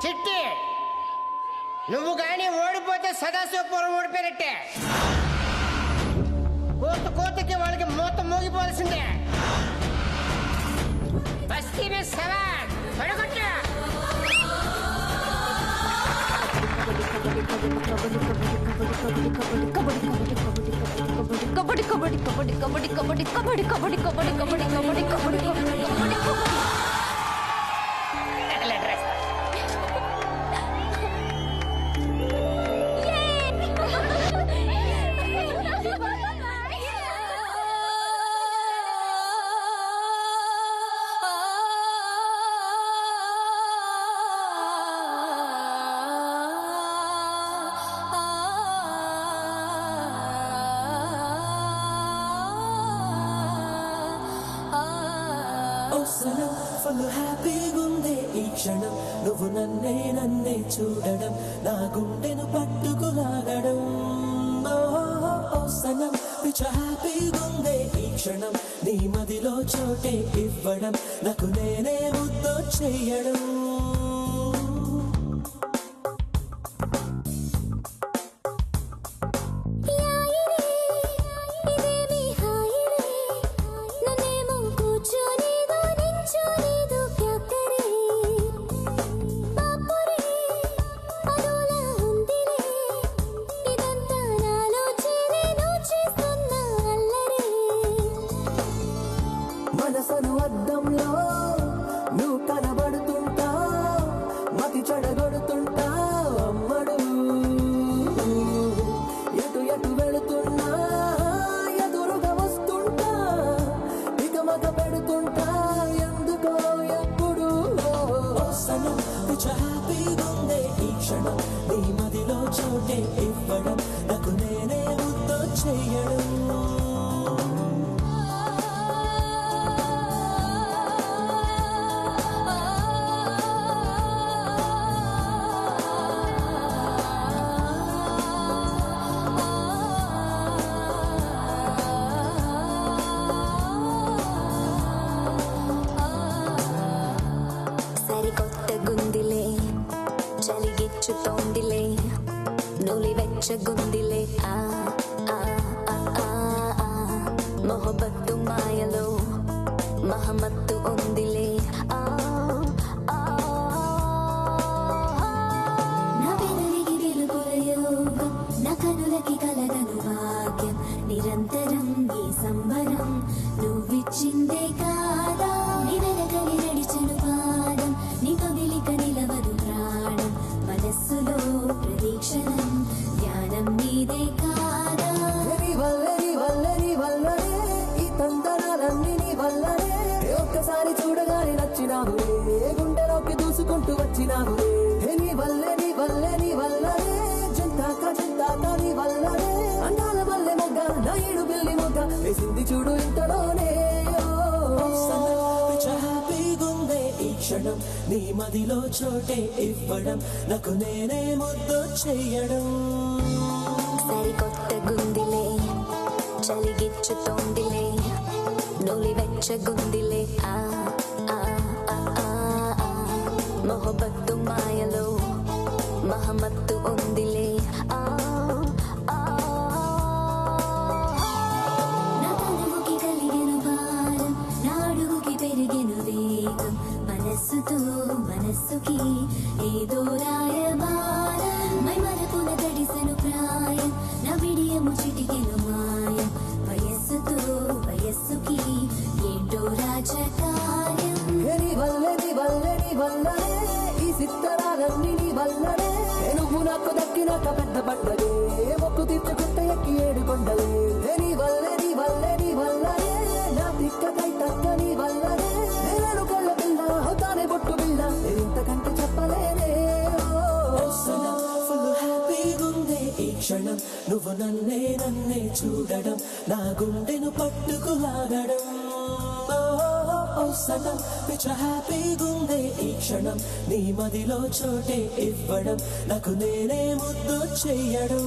చిట్టి, నువ్వు కానీ ఓడిపోతే సదాశివపురం ఓడిపోయినట్టే. కోతకి వాళ్ళకి మూత మోగిపోవాల్సిందే. బస్తీ మీద సవాల్ పడగొట్టు. కబడ్డీ కబడ్డీ కబడ్డీ కబడ్డీ కబడ్డీ కబడ్డీ కబడ్డీ కబడ్డీ కబడ్డీ కబడ్డీ కబడ్డీ కబడ్డీ కబడ్డీ. ఫుల్ హ్యాపీగుందే ఈ క్షణం, నువ్వు నన్నే చూడడం, నా గుండెను పట్టుకులాగడం. సనం పిచ్చ హ్యాపీగుందే ఈ క్షణం, నీ మదిలో చోటే ఇవ్వడం, నాకు నేనే ముద్దు చెయ్యడం. మనసను అద్దంలో నువ్వు కనబడుతుంటా, మతి చెడగొడుతుంటా అమ్మడు. ఎటు ఎటు వెళుతున్నా ఎదురుగా వస్తుంటా, ఇక మగ పెడుతుంటా ఎందుకో ఎప్పుడు. సనం పిచ్చ హ్యాపీగుందే ఈ క్షణం, నీ మదిలో చోటే ఇవ్వడం, నాకు నేనే ముద్దు చెయ్యడం. గుందిలే చలిగిచ్చుతోందిలే, నూలి వెచ్చగుందిలే మొహబత్తు మాయలో మహమత్తు ఉందిలే. నా పెదవికి వెలుగుల యోగం, నా కనులకి కలగను భాగ్యం, నిరంతరం ఈ సంబరం నువ్విచ్చిందే కాదా. నీ వెనకని నడిచను పాదం, నీ తొదిలిక నిలవదు ప్రాణం, మనస్సులో ప్రదీక్షణం ధ్యానం నీదే కాదా. ఈ తందనాలన్నీ నీ వల్లనే, ఒక్కసారి చూడగానే నచ్చినావులే, గుండెలోకి దూసుకుంటూ వచ్చినావులే. నీ వల్లనే జంతాక నీ వల్లనే, అందాల వల్లే మొగ్గ నా ఏడు బిల్లి మొగ్గ వేసింది చూడు ఇంతలోనే. హ్యాపీగుందే ఈ క్షణం, నీ మదిలో చోటే ఇవ్వడం, నాకు నేనే ముద్దు చెయ్యడం. సరికొత్త గుందిలే చలిగిచ్చుతోందిలే, నూలి వెచ్చగుందిలే మొహబత్తు మాయలో మహమత్తు ఉందిలే. నా తనువుకి కలిగెను భారం, నా అడుగుకి పెరిగెను వేగం, మనస్సుకి ఏదో రాయబారం, మై మరపున తడిసెను ప్రాయం, నా విడియము చిటికెను మాయం, వయస్సుకి ఏంటో రాజకార్యం. నీ వల్లనే ఈ సిత్తరాలన్నీ నీ వల్లనే, నువ్వు నాకు దక్కినాక పెద్ద పండగే, మొక్కు తీర్చుకుంటే ఎక్కి ఏడు కొండలే. నీ వల్లనే నా తిక్కకై తక్క నీ వల్లనే, నేను కళ్ళ పిల్ల అవుతానే బొట్టు పిల్ల, ఇంతకంటే చెప్పలేనే. ఫుల్ హ్యాపీగుందే ఈ క్షణం, నువ్వు నన్నే చూడడం, నా గుండెను పట్టుకులాగడం. సనం పిచ్చ హ్యాపీగుందే ఈ క్షణం, నీ మదిలో చోటే ఇవ్వడం, నాకు నేనే ముద్దు చెయ్యడం.